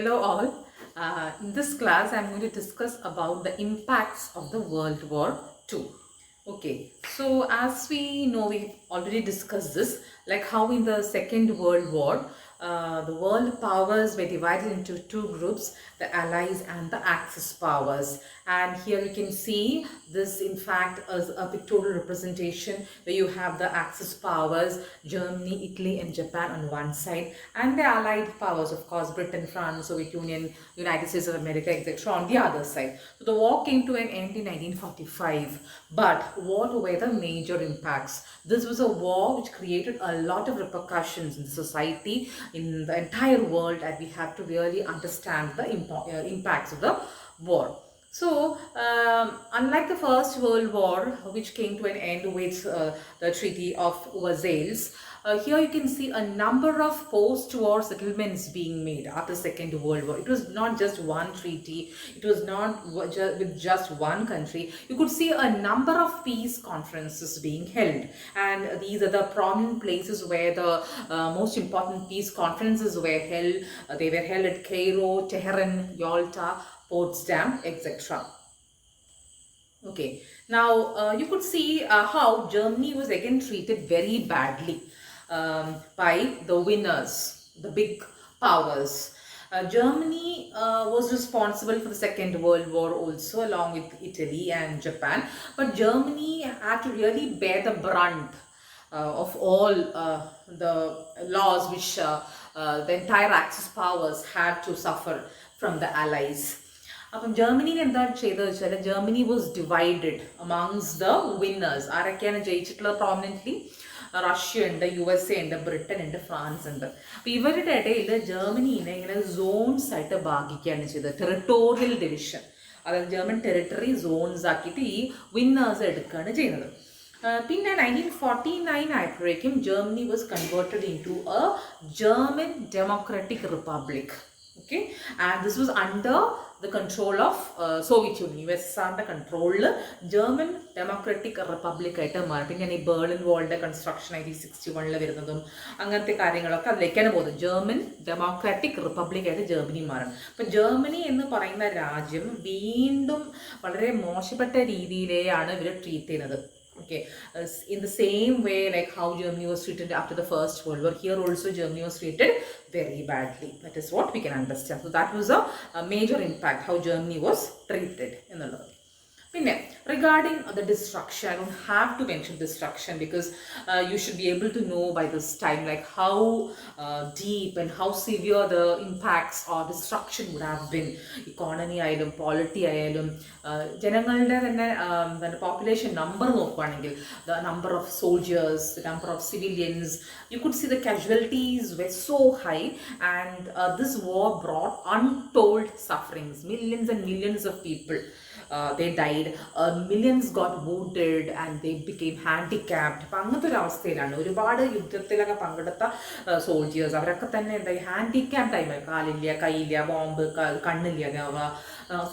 Hello all. In this class, I'm going to discuss about the impacts of the World War II. Okay, so as we know, we've already discussed this, like how in the Second World War, the world powers were divided into two groups, the Allies and the Axis powers. And here you can see this, in fact, as a pictorial representation where you have the Axis powers, Germany, Italy, and Japan on one side, and the Allied powers, of course, Britain, France, Soviet Union, United States of America, etc., on the other side. So the war came to an end in 1945. But what were the major impacts? This was a war which created a lot of repercussions in the society, in the entire world, and we have to really understand the impacts of the war. So, unlike the First World War, which came to an end with the Treaty of Versailles, here you can see a number of post-war settlements being made after Second World War. It was not just one treaty, it was not with just one country. You could see a number of peace conferences being held, and these are the prominent places where the most important peace conferences were held. They were held at Cairo, Tehran, Yalta, Potsdam, etc. Okay, now you could see how Germany was again treated very badly by the winners, the big powers. Germany was responsible for the Second World War also, along with Italy and Japan. But Germany had to really bear the brunt of all the laws which the entire Axis powers had to suffer from the Allies. അപ്പം ജർമ്മനിയിൽ എന്താണ് ചെയ്തത് വെച്ചാൽ Germany was divided amongst the winners. ആരൊക്കെയാണ് ജയിച്ചിട്ടുള്ളത് പ്രോമിനൻ്റ്ലി? Russia ഉണ്ട്, USA ഉണ്ട്, Britain ഉണ്ട്, France ഉണ്ട്. അപ്പോൾ ഇവരുടെ ഇടയിൽ ജർമ്മനീനെ ഇങ്ങനെ സോൺസ് ആയിട്ട് ഭാഗിക്കുകയാണ് ചെയ്തത്, ടെറിട്ടോറിയൽ ഡിവിഷൻ. അതായത് ജർമ്മൻ ടെറിട്ടറി സോൺസ് ആക്കിയിട്ട് ഈ വിന്നേഴ്സ് എടുക്കുകയാണ് ചെയ്യുന്നത്. പിന്നെ 1949 ആയപ്പോഴേക്കും Germany was converted into a German Democratic Republic. Okay, and this was under the control of Soviet Union. USSRന്റെ കൺട്രോളിൽ ജർമ്മൻ ഡെമോക്രാറ്റിക് റിപ്പബ്ലിക് ആയിട്ട് മാറി. പിന്നെ ഈ ബേർലിൻ വാളിൻ്റെ കൺസ്ട്രക്ഷൻ 1961 വരുന്നതും അങ്ങനത്തെ കാര്യങ്ങളൊക്കെ അതിലേക്കാണ് പോകുന്നത്. ജർമ്മൻ ഡെമോക്രാറ്റിക് റിപ്പബ്ലിക് ആയിട്ട് ജർമ്മനി മാറണം. അപ്പം ജർമ്മനി എന്ന് പറയുന്ന രാജ്യം വീണ്ടും വളരെ മോശപ്പെട്ട രീതിയിലെയാണ് ഇവർ ട്രീറ്റ് ചെയ്യുന്നത്. Okay, in the same way like how Germany was treated after the First World War, here also Germany was treated very badly. That is what we can understand. So that was a major impact, how Germany was treated എന്നുള്ളത്. പിന്നെ regarding the destruction, I don't have to mention destruction because you should be able to know by this time like how deep and how severe the impacts or destruction would have been. Economy ആയാലും polity ആയാലും ജനങ്ങളുടെ തന്നെ population number നോക്കുകയാണെങ്കിൽ, the number of soldiers, the number of civilians, you could see the casualties were so high, and this war brought untold sufferings. Millions and millions of people they died, millions got wounded and they became handicapped. അപ്പം അങ്ങനത്തെ ഒരു അവസ്ഥയിലാണ് ഒരുപാട് യുദ്ധത്തിലൊക്കെ പങ്കെടുത്ത soldiers, അവരൊക്കെ തന്നെ എന്താ handicapped ആയി, കാലില്ല, കൈയില്ല, ബോംബ്, കണ്ണില്ല,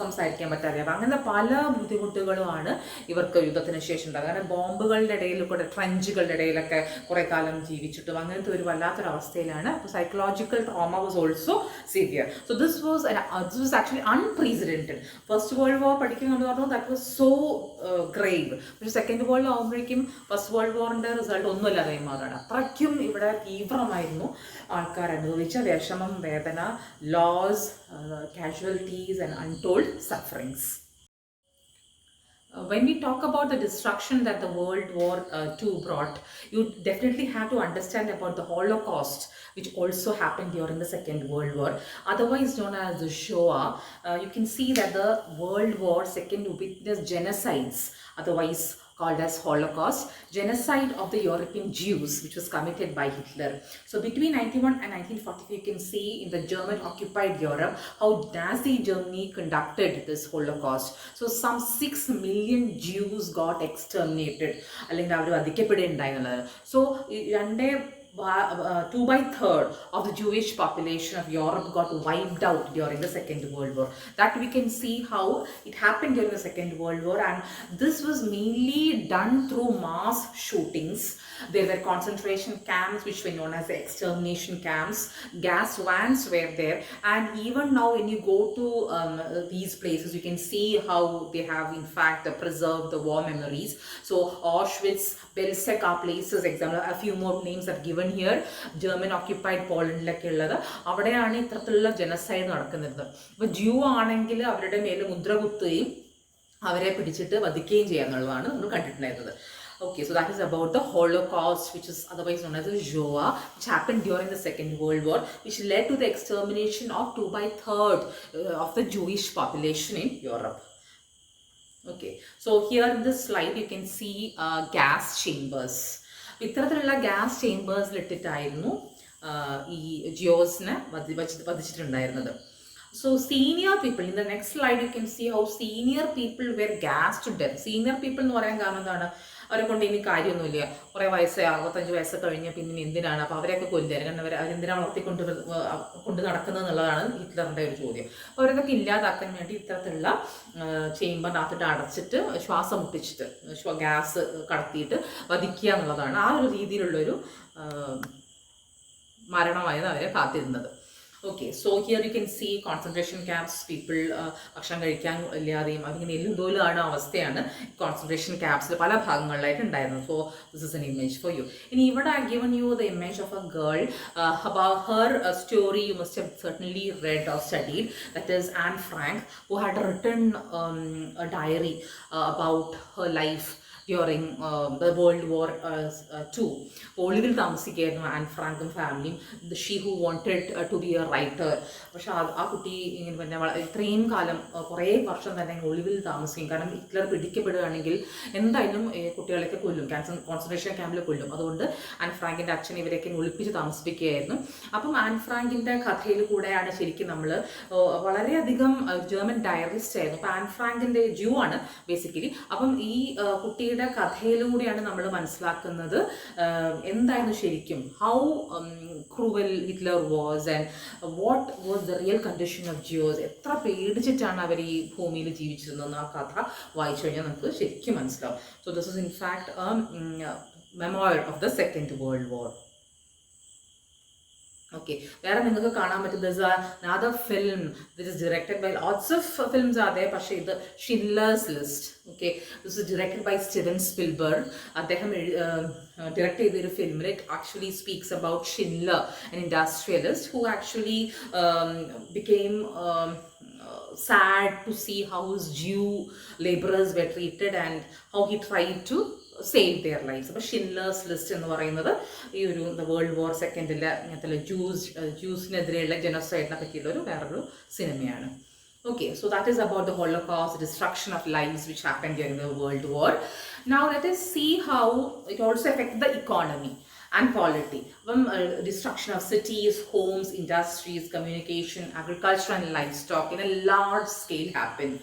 സംസാരിക്കാൻ പറ്റാതെ, അങ്ങനെ പല ബുദ്ധിമുട്ടുകളുമാണ് ഇവർക്ക് യുദ്ധത്തിന് ശേഷം ഉണ്ടാകുക. കാരണം ബോംബുകളുടെ ഇടയിൽ കൂടെ, ട്രഞ്ചുകളുടെ ഇടയിലൊക്കെ കുറേ കാലം ജീവിച്ചിട്ടും അങ്ങനത്തെ ഒരു വല്ലാത്തൊരവസ്ഥയിലാണ്. അപ്പോൾ psychological trauma was also severe. So this was actually unprecedented. First world war പഠിക്കുന്ന പറഞ്ഞു ദാറ്റ് വാസ് സോ ഗ്രേവ്. പക്ഷേ സെക്കൻഡ് വേൾഡ് ആകുമ്പോഴേക്കും ഫസ്റ്റ് വേൾഡ് വാറിൻ്റെ റിസൾട്ട് ഒന്നുമില്ലാതെ മാറാണ്. അത്രയ്ക്കും ഇവിടെ തീവ്രമായിരുന്നു ആൾക്കാർ അനുഭവിച്ച വിഷമം, വേദന, loss, casualties and untold sufferings. When we talk about the destruction that the World War II brought, you definitely have to understand about the Holocaust, which also happened during the Second World War, otherwise known as the Shoah. You can see that the World War II witnessed genocides, otherwise called as Holocaust, genocide of the European Jews, which was committed by Hitler. So between 1991 and 1945, you can see in the German occupied Europe how Nazi Germany conducted this Holocaust. So some 6 million Jews got exterminated. അല്ലെങ്കിൽ അവർ വധിക്കപ്പെടുകയുണ്ടായിരുന്നത്. So രണ്ട് 2/3 of the Jewish population of Europe got wiped out during the Second World War. That we can see how it happened during the Second World War, and this was mainly done through mass shootings. There were concentration camps which were known as the extermination camps. Gas vans were there, and even now when you go to these places, you can see how they have in fact preserved the war memories. So Auschwitz, Belzec are places. Example, a few more names are given here. German occupied പോളണ്ടിലൊക്കെ ഉള്ളത് അവിടെയാണ് ഇത്തരത്തിലുള്ള ജനസൈഡ് നടക്കുന്നത്. അപ്പോൾ ജ്യൂ ആണെങ്കിൽ അവരുടെ മേലെ മുദ്ര കുത്തുകയും അവരെ പിടിച്ചിട്ട് വധിക്കുകയും ചെയ്യാന്നുള്ളതാണ് നമ്മൾ കണ്ടിട്ടുണ്ടായിരുന്നത്. Okay, so that is about the Holocaust, which is otherwise known as the Shoah, which happened during the Second World War, which led to the extermination of 2/3 of the Jewish population in Europe. Okay, so here in this slide you can see gas chambers. ഇത്തരത്തിലുള്ള gas ചേമ്പേഴ്സിലിട്ടിട്ടായിരുന്നു ഈ ജിയോസിനെ വധിച്ചിട്ടുണ്ടായിരുന്നത്. So senior people, in the next slide you can see how senior people were gassed to death. Senior people എന്ന് പറയാൻ കാരണം എന്താണ്? അവരെ കൊണ്ട് ഇനി കാര്യമൊന്നുമില്ല, കുറേ വയസ്സ് 65 വയസ്സ് കഴിഞ്ഞ പിന്നെ എന്തിനാണ്, അപ്പോൾ അവരെയൊക്കെ കൊല്ലുക, കാരണം അവരെന്തിനാണ് കൊണ്ട് നടക്കുന്നത് എന്നുള്ളതാണ് ഹിറ്റ്ലറിൻ്റെ ഒരു ചോദ്യം. അപ്പോൾ അവരൊക്കെ ഇല്ലാതാക്കാൻ വേണ്ടി ഇത്തരത്തിലുള്ള ചേമ്പറിനകത്തിട്ട് അടച്ചിട്ട് ശ്വാസം മുട്ടിച്ചിട്ട് ഗ്യാസ് കടത്തിയിട്ട് വധിക്കുക എന്നുള്ളതാണ് ആ ഒരു രീതിയിലുള്ളൊരു മരണമായിരുന്നു അവരെ കാത്തിരുന്നത്. Okay, so here you can see concentration camps, people ഭക്ഷണം കഴിക്കാൻ ഇല്ലാതെയും അതിങ്ങനെ എല്ലുന്തോലാണ് അവസ്ഥയാണ് concentration camps പല ഭാഗങ്ങളിലായിട്ട് ഉണ്ടായിരുന്നത്. So this is an image for you. ഇനി ഇവിടെ I given you the image of a girl. About her story you must have certainly read or studied. That is Anne Frank, who had written a diary about her life during the World War II. ഒളിവിൽ താമസിക്കുകയായിരുന്നു Anne ഫ്രാങ്കും ഫാമിലിയും. She who wanted to be a writer. പക്ഷെ ആ കുട്ടി ഇങ്ങനെ പിന്നെ ഇത്രയും കാലം കുറേ വർഷം തന്നെ ഒളിവിൽ താമസിക്കും. കാരണം ഹിറ്റ്ലർ പിടിക്കപ്പെടുകയാണെങ്കിൽ എന്തായാലും കുട്ടികളെയൊക്കെ കൊല്ലും, കോൺസെൻട്രേഷൻ ക്യാമ്പിൽ കൊല്ലും. അതുകൊണ്ട് ആൻ ഫ്രാങ്കിൻ്റെ അച്ഛൻ ഇവരെയൊക്കെ ഒളിപ്പിച്ച് താമസിപ്പിക്കുകയായിരുന്നു. അപ്പം ആൻ ഫ്രാങ്കിൻ്റെ കഥയിൽ കൂടെയാണ് ശരിക്കും നമ്മൾ വളരെയധികം ജർമ്മൻ ഡയറിസ്റ്റ് ആയിരുന്നു. അപ്പം ആൻ ഫ്രാങ്കിൻ്റെ ജ്യൂ ആണ് ബേസിക്കലി. അപ്പം ഈ കുട്ടിയുടെ കഥയിലൂടെയാണ് നമ്മൾ മനസ്സിലാക്കുന്നത് എന്തായിരുന്നു ശരിക്കും how cruel Hitler was and what was the real condition of juice. എത്ര പേടിച്ചിട്ടാണ് അവർ ഈ ഭൂമിയിൽ ജീവിച്ചിരുന്നതെന്ന് ആ കഥ വായിച്ചു കഴിഞ്ഞാൽ നമുക്ക് ശരിക്കും മനസ്സിലാവും. So this is in fact memorial of the second world war. Okay, വേറെ നിങ്ങൾക്ക് കാണാൻ പറ്റും there's another film that is directed by lots of films are there, പക്ഷേ ഇത് Schindler's List. Okay, this is directed by Steven Spielberg. അദ്ദേഹം direct ചെയ്തൊരു ഫിലിമിൽ it actually speaks about Schindler, an industrialist who actually became sad to see how his Jew laborers were treated and how he tried to save their lives. അപ്പോൾ Schindler's list എന്ന് പറയുന്നത് ഈ ഒരു world war സെക്കൻഡിലെ ഇങ്ങനത്തെ ജ്യൂസിനെതിരെയുള്ള ജനോസൈഡിനെ പറ്റിയുള്ള വേറൊരു സിനിമയാണ്. Okay, so that is about the Holocaust, the destruction of lives which happened during the World War. Now let us see how it also affected the economy and polity. Destruction of cities, homes, industries, communication, agriculture and livestock in a large scale happened.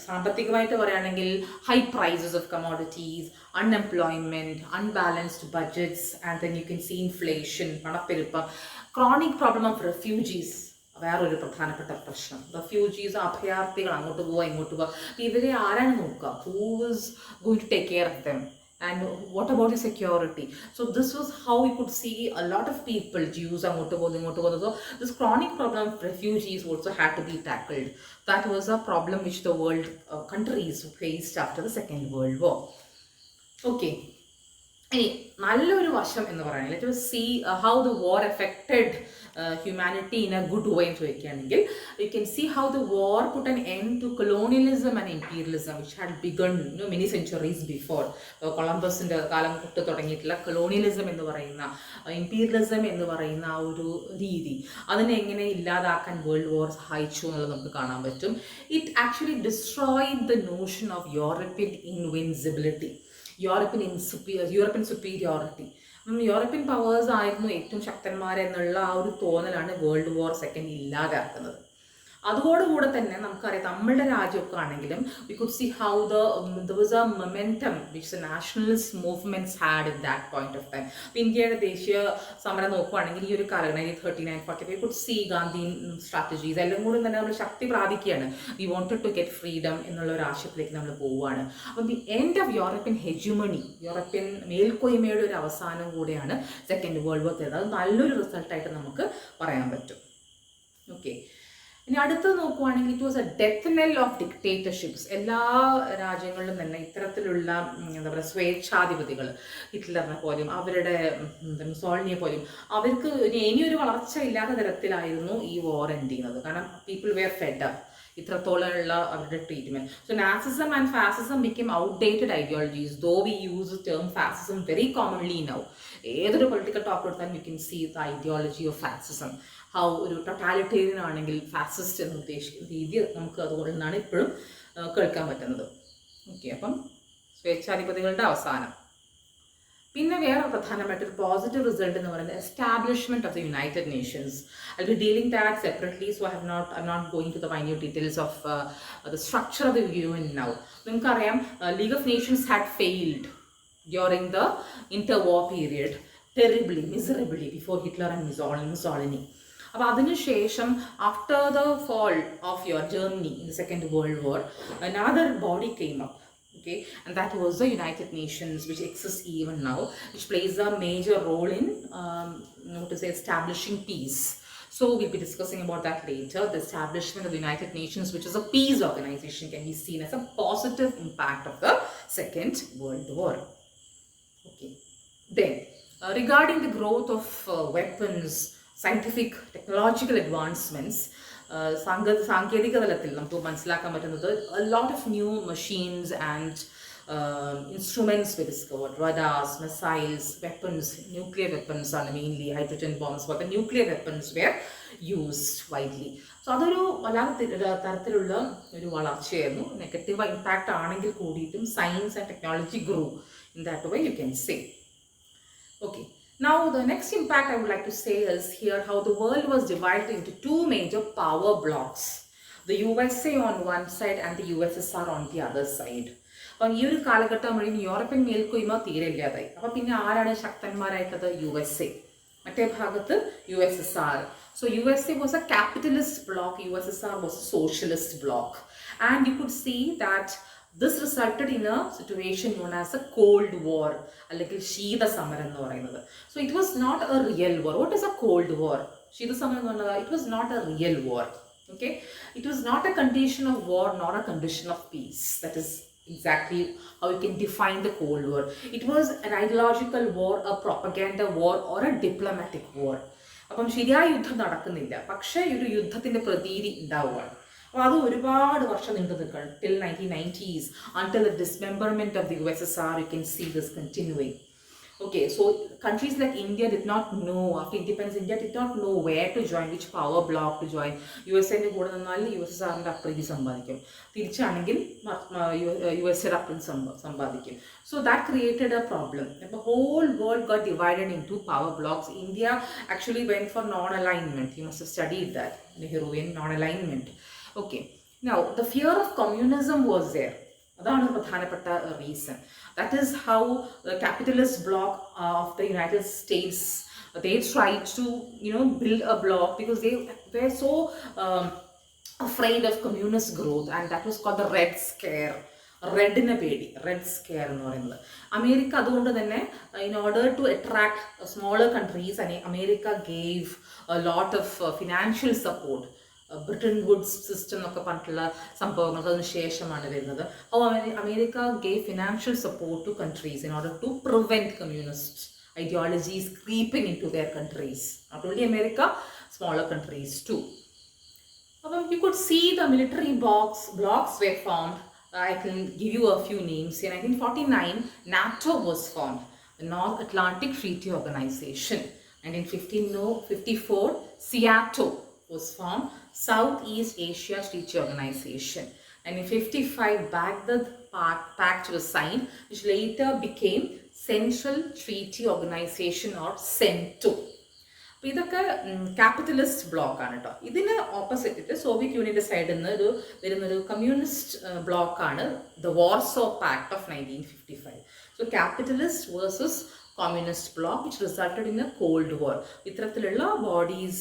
സാമ്പത്തികമായിട്ട് പറയുകയാണെങ്കിൽ high prices of commodities, unemployment, unbalanced budgets, and then you can see inflation, പണപ്പെരുപ്പം, chronic problem of refugees വേറൊരു പ്രധാനപ്പെട്ട പ്രശ്നം. Refugees, അഭയാർത്ഥികൾ അങ്ങോട്ട് പോവുക ഇങ്ങോട്ട് പോവുക. ഇവരെ ആരാണ് നോക്കുക? Who is going to take care of them? And what about the security? So this was how we could see a lot of people, Jews അങ്ങോട്ട് പോകുന്നു. So this chronic problem of refugees also had to be tackled. That was a problem which the world countries faced after the Second World War. Okay. ഇനി നല്ലൊരു വശം എന്ന് പറയുന്നത് let us see how the war affected humanity in a good way എന്ന് ചോദിക്കുകയാണെങ്കിൽ you can see how the war put an end to colonialism and imperialism which had begun many centuries before. കൊളംബസിൻ്റെ കാലം തൊട്ട് തുടങ്ങിയിട്ടുള്ള colonialism എന്ന് പറയുന്ന imperialism എന്ന് പറയുന്ന ആ ഒരു രീതി അതിനെ എങ്ങനെ ഇല്ലാതാക്കാൻ വേൾഡ് വാർ സഹായിച്ചു എന്നുള്ളത് നമുക്ക് കാണാൻ പറ്റും. It actually destroyed the notion of European invincibility, European superiority. European powers ആയിരുന്നു ഏറ്റവും ശക്തന്മാരെന്നുള്ള ആ ഒരു തോന്നലാണ് വേൾഡ് വാർ സെക്കൻഡ് ഇല്ലാതാക്കുന്നത്. അതോടുകൂടെ തന്നെ നമുക്കറിയാം നമ്മളുടെ രാജ്യമൊക്കെ ആണെങ്കിലും we could see how there was A momentum which the nationalist movements had in that point of time. ഇന്ത്യയുടെ ദേശീയ സമരം നോക്കുകയാണെങ്കിൽ ഈ ഒരു കാലഘട്ടം 1939-45 കുഡ് സി ഗാന്ധി സ്ട്രാറ്റജീസ് എല്ലാം കൂടി തന്നെ നമ്മൾ ശക്തി പ്രാപിക്കുകയാണ്. We wanted to get freedom എന്നുള്ള ഒരു ആശയത്തിലേക്ക് നമ്മൾ പോവുകയാണ്. അപ്പം the end of European hegemony, European മേൽക്കോയ്മയുടെ ഒരു അവസാനം കൂടെയാണ് സെക്കൻഡ് വേൾഡ് വാർ തരുന്നത്. അത് നല്ലൊരു റിസൾട്ടായിട്ട് നമുക്ക് പറയാൻ പറ്റും. ഓക്കെ, ഇനി അടുത്തത് നോക്കുവാണെങ്കിൽ ഇറ്റ് വാസ് എ ഡെത്ത് നെൽ ഓഫ് ഡിക്റ്റേറ്റർഷിപ്സ്. എല്ലാ രാജ്യങ്ങളിലും തന്നെ ഇത്തരത്തിലുള്ള എന്താ പറയുക സ്വേച്ഛാധിപതികൾ, ഹിറ്റ്ലറിനെ പോലും അവരുടെ മുസോളിനിയെ പോലും അവർക്ക് ഇനിയൊരു വളർച്ച ഇല്ലാത്ത തരത്തിലായിരുന്നു ഈ വാർ എൻഡ് ചെയ്യുന്നത്. കാരണം പീപ്പിൾ വെയർ ഫെഡ് അപ്പ് ഇത്രത്തോളമുള്ള അവരുടെ treatment. So Nazism and fascism become outdated ideologies, though we use term fascism very commonly now. ഏതൊരു പൊളിറ്റിക്കൽ ടോക്ക് എടുത്താലും you can see the ideology of fascism. How ഒരു totalitarian ആണെങ്കിൽ fascist എന്ന് ഉദ്ദേശിക്കുന്ന രീതി നമുക്ക് അതുകൊണ്ട് നിന്നാണ് ഇപ്പോഴും കേൾക്കാൻ പറ്റുന്നത്. ഓക്കെ, അപ്പം സ്വേച്ഛാധിപതികളുടെ അവസാനം. പിന്നെ വേറെ പ്രധാനമായിട്ടൊരു പോസിറ്റീവ് റിസൾട്ട് എന്ന് പറയുന്നത് establishment of the United Nations. I be dealing that separately, so I'm not going to the minute details of the structure of the UN now. നിങ്ങൾക്കറിയാം League of Nations had failed during the interwar period terribly, miserably before Hitler and Mussolini. അപ്പോൾ അതിനുശേഷം after the fall of your Germany in the second world war, another body came up. Okay, and that was the United Nations, which exists even now, which plays a major role in establishing peace. So we'll be discussing about that later. The establishment of the United Nations, which is a peace organization, can be seen as a positive impact of the Second World War. Okay, then regarding the growth of weapons, scientific technological advancements, സാങ്കേതിക തലത്തിൽ നമുക്ക് മനസ്സിലാക്കാൻ പറ്റുന്നത് a lot of new machines and instruments were discovered. Radars, missiles, weapons, nuclear weapons are mainly hydrogen bombs, but the nuclear weapons were used widely. So അതൊരു വല്ലാത്ത തരത്തിലുള്ള ഒരു വളർച്ചയായിരുന്നു. Negative impact ആണെങ്കിൽ കൂടിയിട്ടും science and technology grew in that way you can say. Okay, now the next impact I would like to say is here how the world was divided into two major power blocks, the USA on one side and the USSR on the other side. അപ്പം ഈ ഒരു കാലഘട്ടം വഴി European മേൽക്കോയ്മ തീരെ ഇല്ലാതായി. അപ്പം പിന്നെ ആരാണ് ശക്തന്മാരായിട്ടുള്ളത്? USA. മറ്റേ ഭാഗത്ത് USSR. So USA was a capitalist bloc, USSR was a socialist bloc, and you could see that this resulted in a situation known as a Cold War, അല്ലെങ്കിൽ ശീതസമരം എന്ന് പറയുന്നത്. So it was not a real war. What is a Cold War? ശീതസമരം എന്ന് പറഞ്ഞത് it was not a real war. Okay, it was not a condition of war nor a condition of peace. That is exactly how you can define the Cold War. It was an ideological war, a propaganda war, or a diplomatic war. അപ്പം ശരിയായ യുദ്ധം നടക്കുന്നില്ല, പക്ഷേ ഒരു യുദ്ധത്തിന്റെ പ്രതീതി ഉണ്ടാവുകയാണ്. അപ്പോൾ അത് ഒരുപാട് വർഷം നീണ്ടു നിൽക്കണം, till 1990s, until the dismemberment of the USSR. You can see this continuing. Okay, so countries like India did not know, after independence, India did not know where to join, which power block to join. USA-ന്റെ കൂടെ നിന്നാൽ USSR-ന്റെ അപ്രീതി സമ്പാദിക്കും, തിരിച്ചാണെങ്കിൽ USA-യുടെ അപ്രീതി സമ്പാദിക്കും. So that created a problem. The whole world got divided into power blocks. India actually went for non-alignment. You must have studied that, Nehruvian non-alignment. Okay, now the fear of communism was there. അതാണ് പ്രധാനപ്പെട്ട reason. That is how the capitalist bloc of the United States, they tried to build a bloc because they were so afraid of communist growth, and that was called the Red Scare. റെഡിനെ പേടി, red scare എന്ന് പറയുന്നത്. America അതുകൊണ്ട് തന്നെ in order to attract smaller countries, America gave a lot of financial support. Bretton Woods system എന്നൊക്കെ പറഞ്ഞിട്ടുള്ള സംഭവങ്ങൾ അതിന് ശേഷമാണ് വരുന്നത്. America gave financial support to countries in order to prevent communist ideologies creeping into their countries. Not only America, smaller countries too. അപ്പം you could see the military blocks were formed. I can give you a few names. In 1949, NATO was formed, the North Atlantic Treaty Organization. And in 1954, SEATO was formed, Southeast Asia Treaty Organization. And in 1955, Baghdad Pact was signed, which later became Central Treaty Organization or CENTO. അപ്പോൾ ഇതൊക്കെ capitalist ബ്ലോക്കാണ് കേട്ടോ. ഇതിന് opposite Soviet യൂണിയൻ്റെ സൈഡിൽ നിന്ന് വരുന്നൊരു communist ബ്ലോക്കാണ് the Warsaw Pact of 1955. So capitalist versus communist bloc, which resulted in a cold war. ഇത്തരത്തിലുള്ള bodies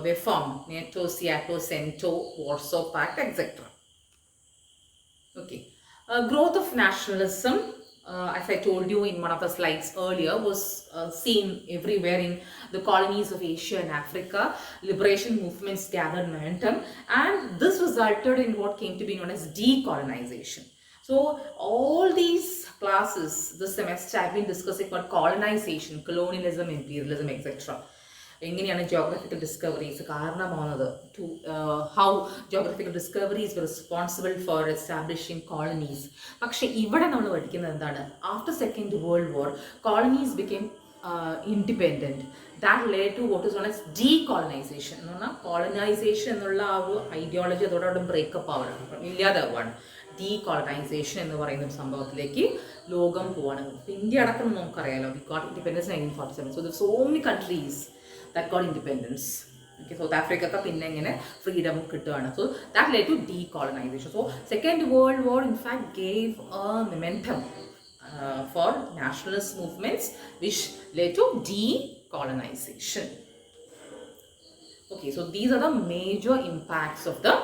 were formed: NATO, SEATO, CENTO, Warsaw Pact, etc. Okay. Growth of nationalism, as I told you in one of the slides earlier, was seen everywhere in the colonies of Asia and Africa. Liberation movements gathered momentum, and this resulted in what came to be known as decolonization. So all these classes this semester I've been discussing about colonization, colonialism, imperialism, etc. എങ്ങനെയാണ് geographical discoveries കാരണമാവുന്നത്, to how geographical discoveries were responsible for establishing colonies. പക്ഷേ ഇവിടെ നമ്മൾ പഠിക്കുന്നത് എന്താണ്? After Second World War, colonies became independent. That led to what is known as decolonization. എന്ന് പറഞ്ഞാൽ colonization എന്നുള്ള ആ ഒരു ഐഡിയോളജി അതോടെ ബ്രേക്കപ്പ് ആവണം, ഇല്ലാതാവാണ്. ഡീകോളനൈസേഷൻ എന്ന് പറയുന്ന ഒരു സംഭവത്തിലേക്ക് ലോകം പോവാണ്. ഇന്ത്യ അടക്കം നമുക്കറിയാലോ, we got independence 1947. So so many countries that got independence. Okay, South Africa പിന്നെ ഇങ്ങനെ ഫ്രീഡം കിട്ടുകയാണ്. So that led to decolonisation. So second world war in fact gave a momentum for nationalist movements, which led to decolonization. Okay, so these are the major impacts of the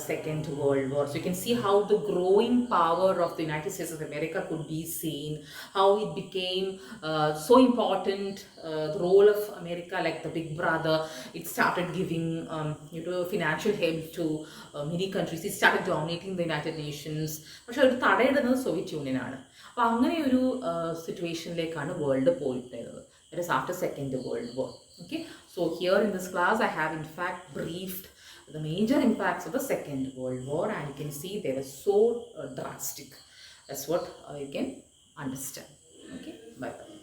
Second World War. So you can see how the growing power of the United States of America could be seen, how it became so important, the role of America like the big brother. It started giving financial help to many countries. It started dominating the United Nations. പക്ഷെ അത് തടയിടുന്നത് Soviet union ആണ്. അപ്പോൾ അങ്ങനെ ഒരു സിറ്റുവേഷനിലേക്കാണ് world പോയിട്ടുള്ളത്. That is after Second World War. Okay, so here in this class I have in fact briefed the major impacts of the Second World War, and you can see they were so drastic. That's what you can understand. Okay, bye bye.